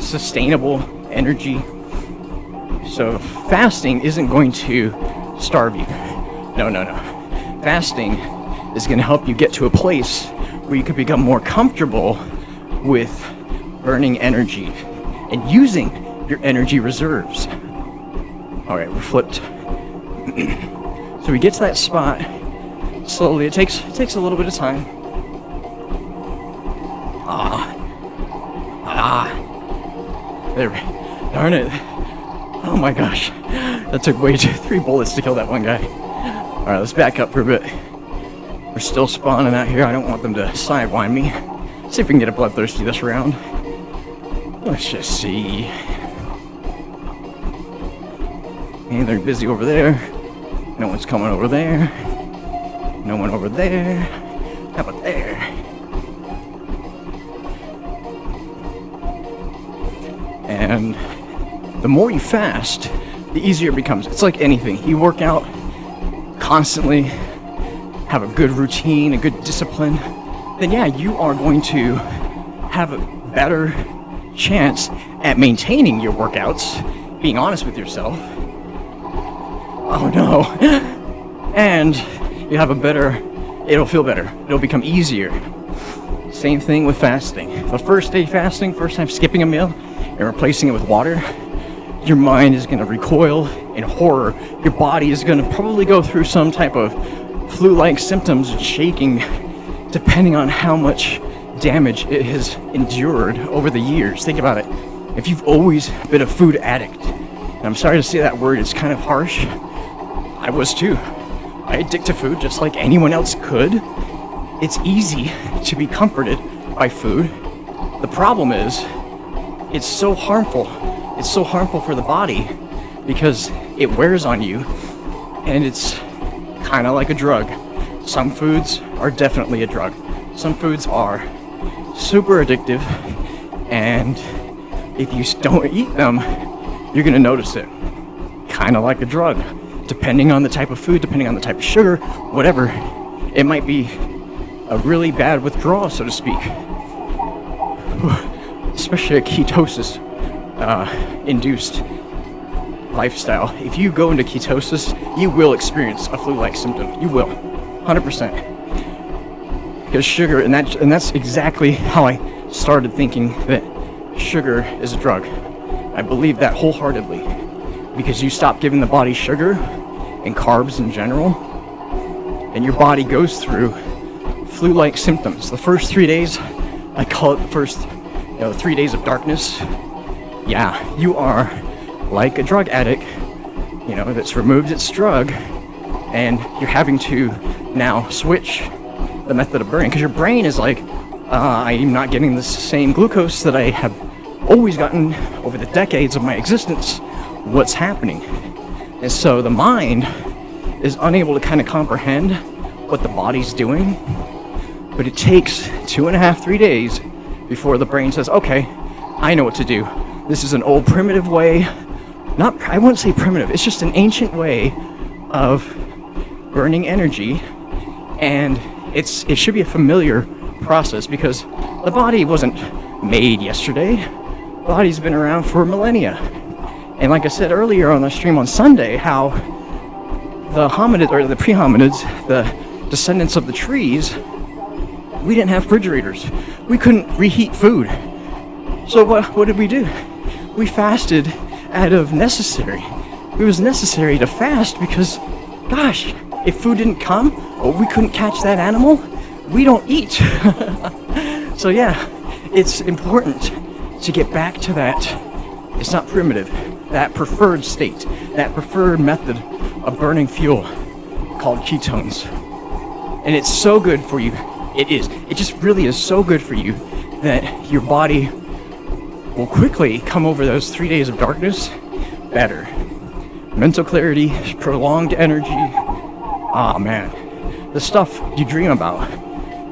sustainable energy. So fasting isn't going to starve you. No. Fasting is going to help you get to a place where you can become more comfortable with burning energy and using your energy reserves. All right, we're flipped. So we get to that spot slowly. It takes a little bit of time. There, darn it. Oh my gosh. That took 3 bullets to kill that one guy. Alright, let's back up for a bit. We're still spawning out here. I don't want them to sidewind me. See if we can get a bloodthirsty this round. Let's just see. Hey, they're busy over there. No one's coming over there. No one over there. How about there? And the more you fast, the easier it becomes. It's like anything. You work out constantly, have a good routine, a good discipline, then yeah, you are going to have a better chance at maintaining your workouts, being honest with yourself. Oh no. And you have it'll feel better. It'll become easier. Same thing with fasting. The first day fasting, first time skipping a meal, and replacing it with water, your mind is going to recoil in horror. Your body is going to probably go through some type of flu-like symptoms and shaking, depending on how much damage it has endured over the years. Think about it. If you've always been a food addict, and I'm sorry to say that word, it's kind of harsh. I was too. I addict to food just like anyone else could. It's easy to be comforted by food. The problem is, it's so harmful. It's so harmful for the body because it wears on you, and it's kind of like a drug. Some foods are definitely a drug. Some foods are super addictive, and if you don't eat them, you're gonna notice it. Kind of like a drug. Depending on the type of food, depending on the type of sugar, whatever, it might be a really bad withdrawal, so to speak. Especially a ketosis induced lifestyle. If you go into ketosis, you will experience a flu-like symptom. You will, 100%. Because sugar, and that's exactly how I started thinking that sugar is a drug. I believe that wholeheartedly, because you stop giving the body sugar and carbs in general, and your body goes through flu-like symptoms. The first 3 days, I call it the first 3 days of darkness. Yeah, you are like a drug addict, that's removed its drug, and you're having to now switch the method of burning, because your brain is like, I'm not getting the same glucose that I have always gotten over the decades of my existence. What's happening? And so the mind is unable to kind of comprehend what the body's doing, but it takes 2.5, 3 days before the brain says, okay, I know what to do. This is an old primitive way, I wouldn't say primitive, it's just an ancient way of burning energy, and it should be a familiar process, because the body wasn't made yesterday. The body's been around for millennia. And like I said earlier on the stream on Sunday, how the hominids, or the pre-hominids, the descendants of the trees, we didn't have refrigerators. We couldn't reheat food. So what did we do? We fasted out of necessary. It was necessary to fast because, gosh, if food didn't come, or we couldn't catch that animal, we don't eat. So yeah, it's important to get back to that. It's not primitive. That preferred state, that preferred method of burning fuel called ketones. And it's so good for you. It is. It just really is so good for you that your body will quickly come over those 3 days of darkness better. Mental clarity, prolonged energy. Ah, man. The stuff you dream about.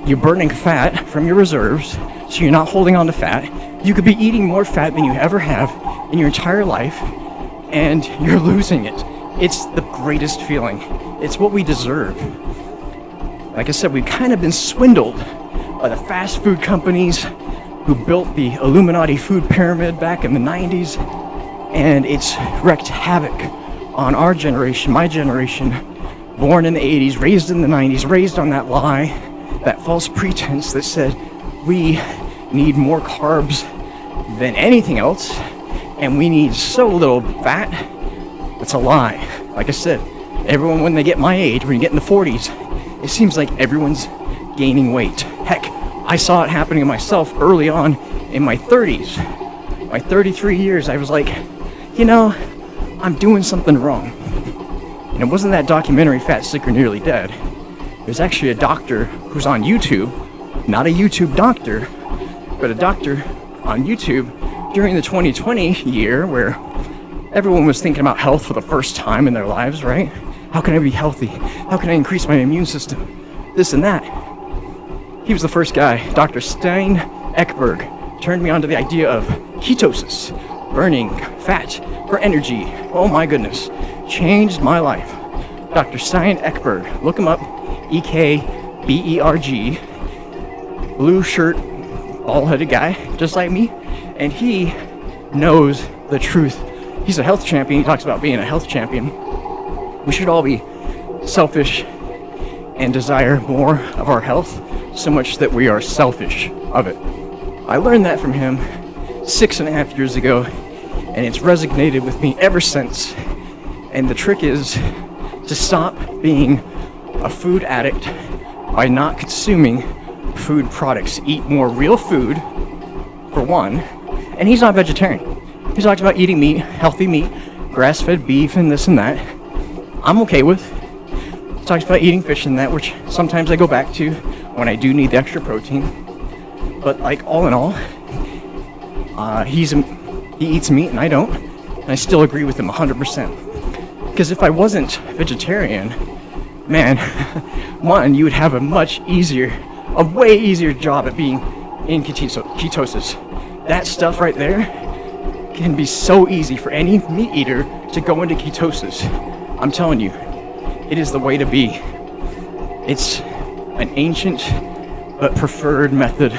You're burning fat from your reserves, so you're not holding on to fat. You could be eating more fat than you ever have in your entire life, and you're losing it. It's the greatest feeling. It's what we deserve. Like I said, we've kind of been swindled by the fast food companies who built the Illuminati food pyramid back in the 90s, and it's wreaked havoc on our generation, my generation, born in the 80s, raised in the 90s, raised on that lie, that false pretense that said we need more carbs than anything else, and we need so little fat. That's a lie. Like I said, everyone, when they get my age, when you get in the 40s, it seems like everyone's gaining weight. Heck, I saw it happening to myself early on in my 30s. My 33 years, I was like, I'm doing something wrong. And it wasn't that documentary, Fat, Sick, or Nearly Dead. There's actually a doctor who's on YouTube, not a YouTube doctor, but a doctor on YouTube during the 2020 year where everyone was thinking about health for the first time in their lives, right? How can I be healthy? How can I increase my immune system? This and that. He was the first guy. Dr. Stein Ekberg turned me on to the idea of ketosis, burning fat for energy. Oh my goodness. Changed my life. Dr. Stein Ekberg. Look him up. E-K-B-E-R-G. Blue shirt, bald-headed guy, just like me. And he knows the truth. He's a health champion. He talks about being a health champion. We should all be selfish and desire more of our health, so much that we are selfish of it. I learned that from him 6.5 years ago, and it's resonated with me ever since. And the trick is to stop being a food addict by not consuming food products. Eat more real food, for one. And he's not vegetarian. He talks about eating meat, healthy meat, grass-fed beef, and this and that. I'm okay with. He talks about eating fish and that, which sometimes I go back to when I do need the extra protein. But like all in all, he eats meat and I don't. And I still agree with him 100%. Because if I wasn't vegetarian, man, one, you would have a way easier job at being in ketosis. That stuff right there can be so easy for any meat eater to go into ketosis. I'm telling you, it is the way to be. It's an ancient but preferred method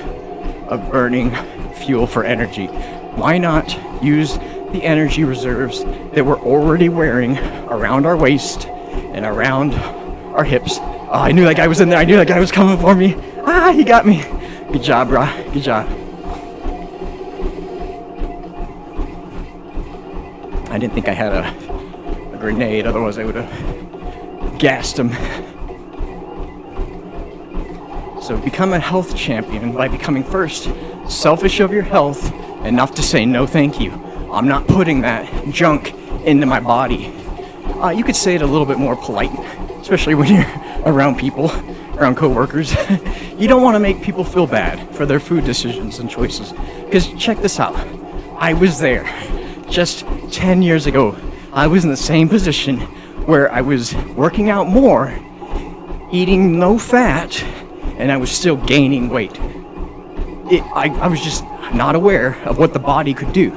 of burning fuel for energy. Why not use the energy reserves that we're already wearing around our waist and around our hips? Oh, I knew that guy was in there. I knew that guy was coming for me. Ah, he got me. Good job, brah. Good job. I didn't think I had a grenade, otherwise I would have gassed him. So become a health champion by becoming first selfish of your health enough to say no thank you. I'm not putting that junk into my body. You could say it a little bit more polite, especially when you're around people, around coworkers. You don't want to make people feel bad for their food decisions and choices. Because check this out. I was there just 10 years ago. I was in the same position where I was working out more, eating no fat, and I was still gaining weight. I was just not aware of what the body could do.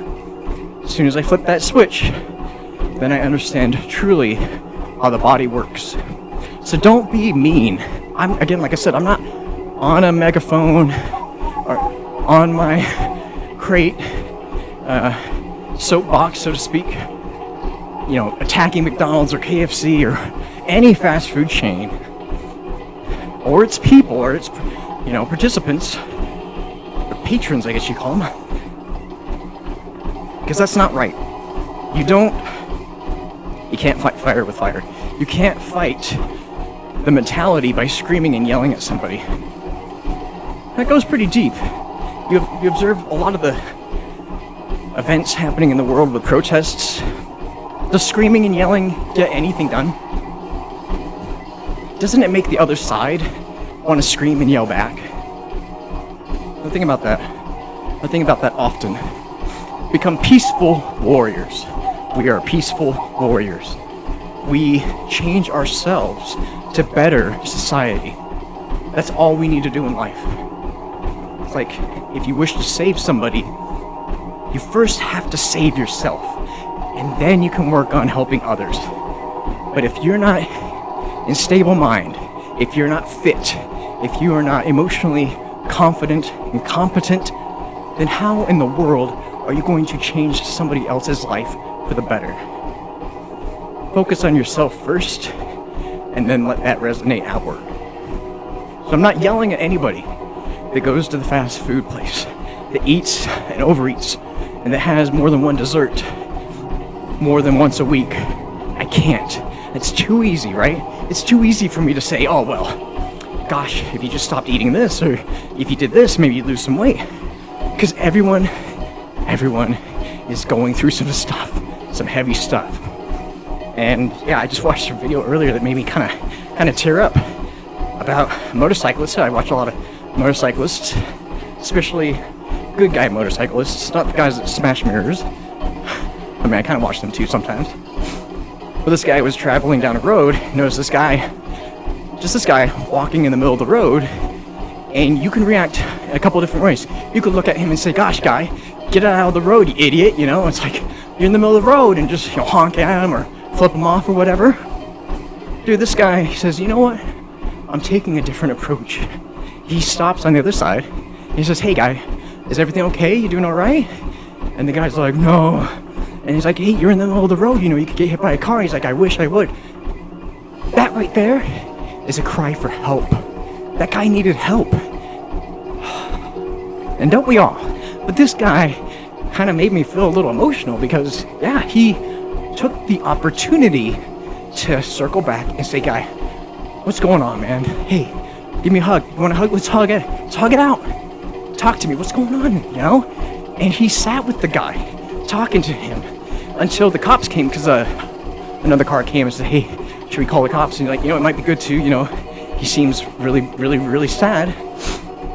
As soon as I flip that switch, then I understand truly how the body works. So don't be mean. Again, like I said, I'm not on a megaphone or on my crate, soapbox, so to speak, attacking McDonald's or KFC or any fast food chain, or its people, or its, participants, or patrons, I guess you call them, because that's not right. You can't fight fire with fire. You can't fight the mentality by screaming and yelling at somebody. That goes pretty deep. You observe a lot of the events happening in the world with protests. Does screaming and yelling get anything done? Doesn't it make the other side want to scream and yell back? I think about that. I think about that often. Become peaceful warriors. We are peaceful warriors. We change ourselves to better society. That's all we need to do in life. It's like, if you wish to save somebody, you first have to save yourself, and then you can work on helping others. But if you're not in stable mind, if you're not fit, if you are not emotionally confident and competent, then how in the world are you going to change somebody else's life for the better? Focus on yourself first, and then let that resonate outward. So I'm not yelling at anybody that goes to the fast food place, that eats and overeats, and that has more than one dessert more than once a week. I can't. It's too easy, right? It's too easy for me to say, oh, well, gosh, if you just stopped eating this, or if you did this, maybe you'd lose some weight. Because everyone is going through some stuff, some heavy stuff. And yeah, I just watched a video earlier that made me kind of tear up about motorcyclists. I watch a lot of motorcyclists, especially good guy motorcyclists, not the guys that smash mirrors. I mean, I kind of watch them too sometimes. But this guy was traveling down a road, noticed this guy walking in the middle of the road, and you can react in a couple different ways. You could look at him and say, gosh, guy, get out of the road, you idiot, it's like, you're in the middle of the road, and just, honk at him or flip him off or whatever. Dude, this guy, he says, you know what? I'm taking a different approach. He stops on the other side. He says, hey, guy, is everything okay? You doing all right? And the guy's like, no. And he's like, hey, you're in the middle of the road. You could get hit by a car. He's like, I wish I would. That right there is a cry for help. That guy needed help. And don't we all? But this guy kind of made me feel a little emotional because, yeah, he took the opportunity to circle back and say, guy, what's going on, man? Hey, give me a hug. You want a hug? Let's hug it. Let's hug it out. Talk to me. What's going on, And he sat with the guy, talking to him, until the cops came, because another car came and said, hey, should we call the cops? And he's like, it might be good to, he seems really, really, really sad.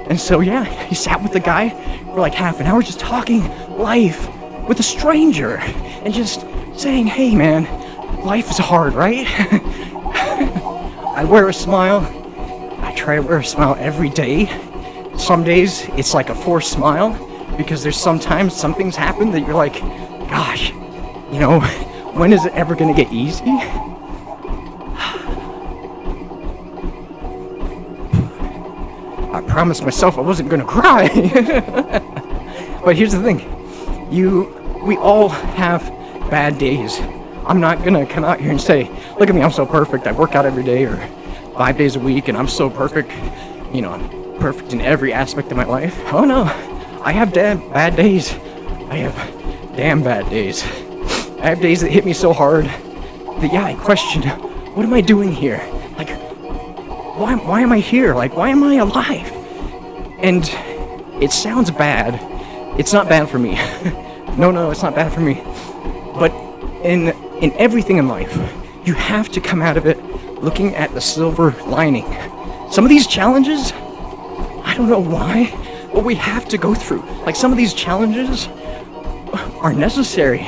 And so, yeah, he sat with the guy for like half an hour just talking life, with a stranger and just saying, hey man, life is hard, right? I wear a smile. I try to wear a smile every day. Some days it's like a forced smile because there's sometimes some things happen that you're like, gosh, you know, when is it ever gonna get easy? I promised myself I wasn't gonna cry. But here's the thing, we all have bad days. I'm not gonna come out here and say, look at me, I'm so perfect, I work out every day or 5 days a week and I'm so perfect, you know, I'm perfect in every aspect of my life. Oh no, I have bad days. I have damn bad days. I have days that hit me so hard that yeah, I question, what am I doing here? Like, why am I here? Like, why am I alive? And it sounds bad. It's not bad for me. No, it's not bad for me. But in everything in life, you have to come out of it looking at the silver lining. Some of these challenges, I don't know why, but we have to go through. Like, some of these challenges are necessary.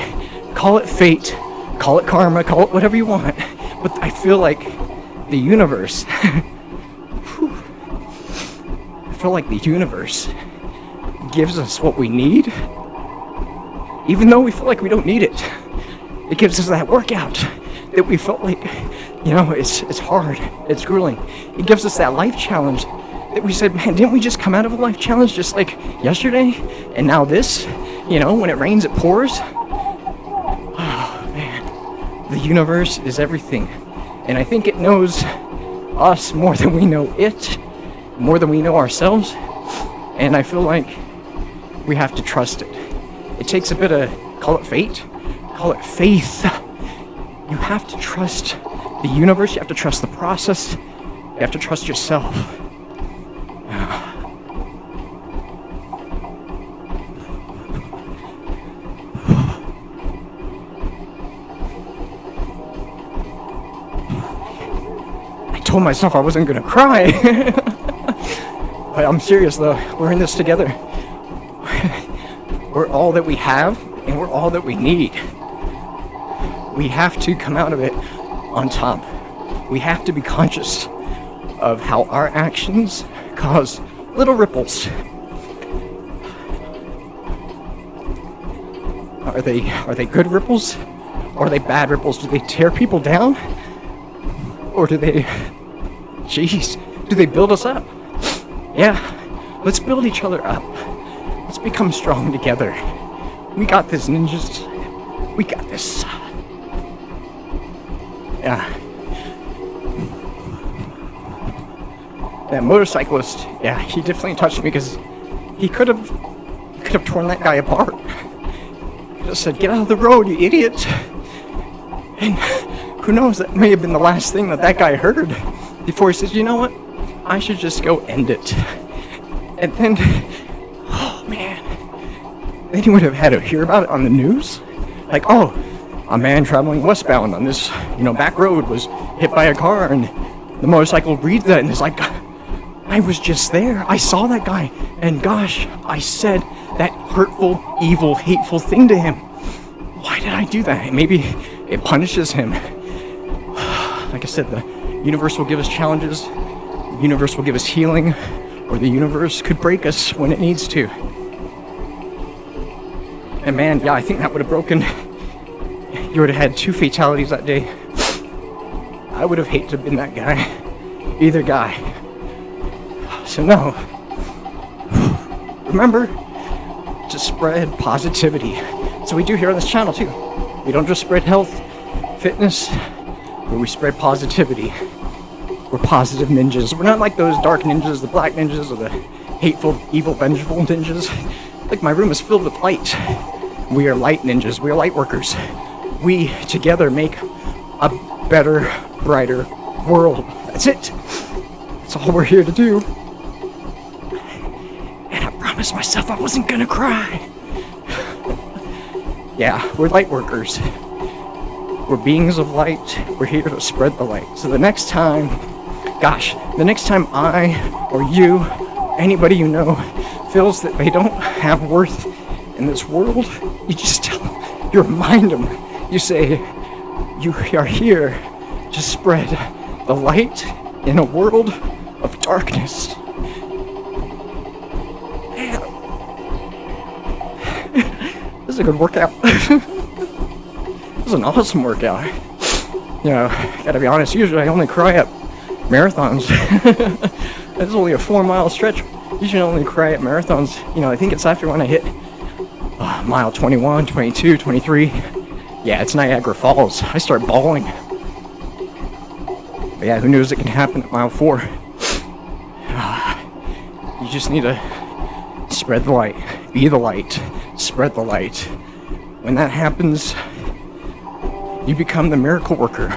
Call it fate, call it karma, call it whatever you want. But I feel like the universe, I feel like the universe gives us what we need, even though we feel like we don't need it. It gives us that workout that we felt like, you know, it's hard, it's grueling. It gives us that life challenge that we said, man, didn't we just come out of a life challenge just like yesterday? And now this, you know, when it rains, it pours. Oh, man. The universe is everything. And I think it knows us more than we know it, more than we know ourselves. And I feel like we have to trust it. It takes a bit of, call it fate, call it faith. You have to trust the universe, you have to trust the process, you have to trust yourself. I told myself I wasn't gonna cry. But I'm serious though, we're in this together. We're all that we have, and we're all that we need. We have to come out of it on top. We have to be conscious of how our actions cause little ripples. Are they good ripples? Or are they bad ripples? Do they tear people down? Or do they build us up? Yeah, let's build each other up. Let's become strong together. We got this, ninjas. We got this. Yeah. That motorcyclist, yeah, he definitely touched me because he could have torn that guy apart. He just said, get out of the road, you idiot. And who knows, that may have been the last thing that guy heard before he says, you know what? I should just go end it. And then, oh man, then he would have had to hear about it on the news. Like, oh, a man traveling westbound on this, you know, back road was hit by a car, and the motorcycle reads that and it's like, I was just there. I saw that guy, and gosh, I said that hurtful, evil, hateful thing to him. Why did I do that? Maybe it punishes him. Like I said, the universe will give us challenges, the universe will give us healing, or the universe could break us when it needs to. And man, yeah, I think that would have broken. You would have had 2 fatalities that day. I would have hated to have been that guy. Either guy. So no. Remember to spread positivity. So we do here on this channel too. We don't just spread health, fitness, but we spread positivity. We're positive ninjas. We're not like those dark ninjas, the black ninjas, or the hateful, evil, vengeful ninjas. Like, my room is filled with light. We are light ninjas. We are light workers. We together make a better, brighter world. That's it. That's all we're here to do. And I promised myself I wasn't gonna cry. Yeah, we're light workers. We're beings of light. We're here to spread the light. So the next time, gosh, the next time I or you, anybody you know, feels that they don't have worth in this world, you just tell them, you remind them, you say, you are here to spread the light in a world of darkness. Man, this is a good workout. This is an awesome workout. You know, gotta be honest, usually I only cry at marathons. It's only a 4-mile stretch. Usually I only cry at marathons. You know, I think it's after when I hit mile 21, 22, 23. Yeah, it's Niagara Falls. I start bawling. But yeah, who knows it can happen at mile 4. You just need to spread the light. Be the light. Spread the light. When that happens, you become the miracle worker.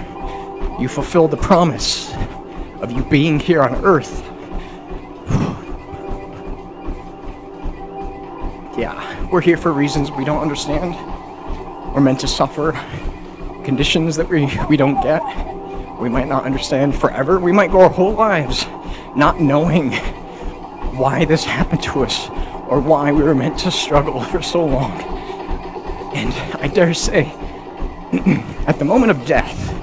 You fulfill the promise of you being here on Earth. Yeah, we're here for reasons we don't understand. We're meant to suffer conditions that we don't get. We might not understand forever. We might go our whole lives not knowing why this happened to us or why we were meant to struggle for so long. And I dare say, at the moment of death,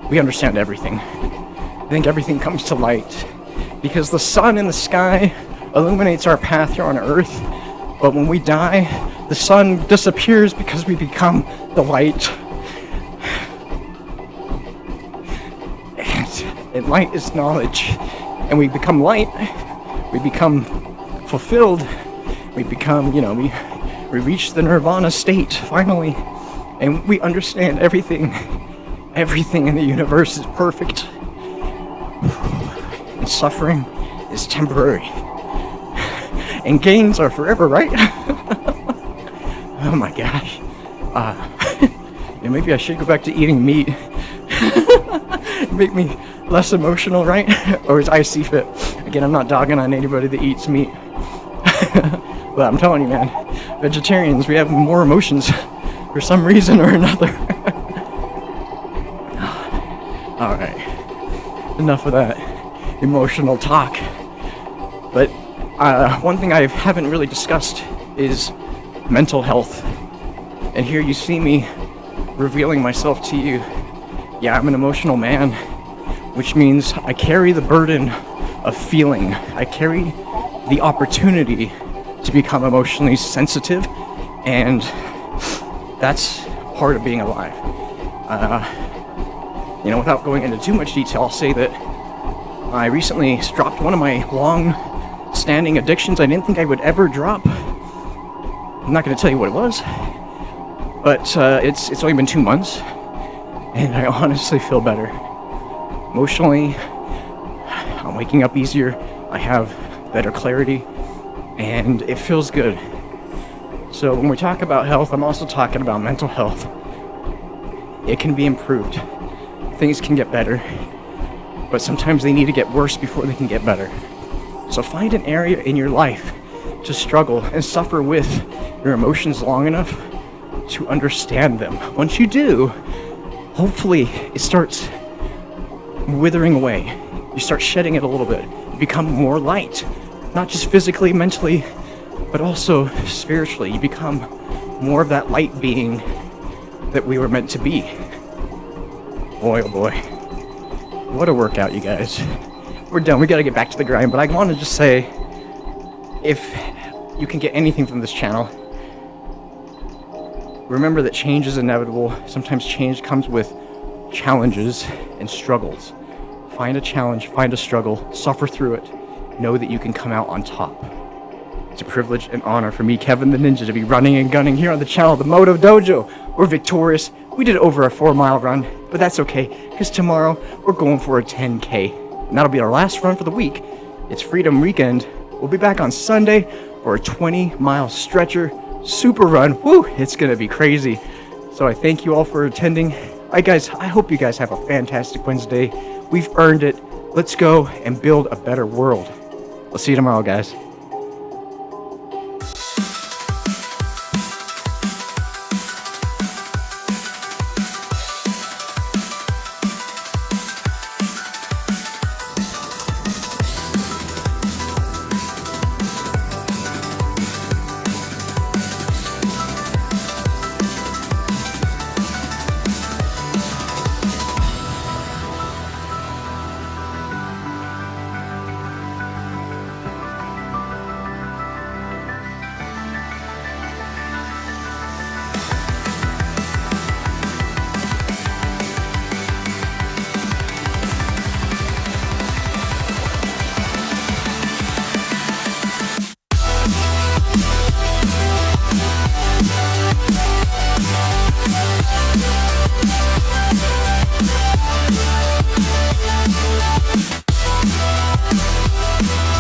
we understand everything. I think everything comes to light because the sun in the sky illuminates our path here on Earth. But when we die, the sun disappears because we become the light. And light is knowledge. And we become light, we become fulfilled, we become, you know, we reach the nirvana state, finally. And we understand everything. Everything in the universe is perfect. And suffering is temporary. And gains are forever, right? Oh my gosh. Yeah, maybe I should go back to eating meat. Make me less emotional, right? Or as I see fit. Again, I'm not dogging on anybody that eats meat. But I'm telling you, man, vegetarians, we have more emotions for some reason or another. Alright. Enough of that emotional talk. But one thing I haven't really discussed is mental health. And here you see me revealing myself to you. Yeah, I'm an emotional man, which means I carry the burden of feeling. I carry the opportunity to become emotionally sensitive, and that's part of being alive. You know, without going into too much detail, I'll say that I recently dropped one of my long-standing addictions I didn't think I would ever drop. I'm not going to tell you what it was, but it's only been 2 months, and I honestly feel better. Emotionally, I'm waking up easier, I have better clarity, and it feels good. So when we talk about health, I'm also talking about mental health. It can be improved. Things can get better, but sometimes they need to get worse before they can get better. So find an area in your life to struggle and suffer with your emotions long enough to understand them. Once you do, hopefully it starts withering away. You start shedding it a little bit. You become more light, not just physically, mentally, but also spiritually. You become more of that light being that we were meant to be. Boy, oh boy. What a workout, you guys. We're done. We gotta get back to the grind, but I want to just say, if you can get anything from this channel, remember that change is inevitable. Sometimes change comes with challenges and struggles. Find a challenge, find a struggle, suffer through it. Know that you can come out on top. It's a privilege and honor for me, Kevin the Ninja, to be running and gunning here on the channel, the Moto Dojo. We're victorious. We did over a 4-mile run, but that's okay, because tomorrow we're going for a 10K. And that'll be our last run for the week. It's Freedom Weekend. We'll be back on Sunday for a 20-mile stretcher super run. Woo! It's gonna be crazy. So I thank you all for attending. Alright guys, I hope you guys have a fantastic Wednesday. We've earned it. Let's go and build a better world. I'll see you tomorrow, guys.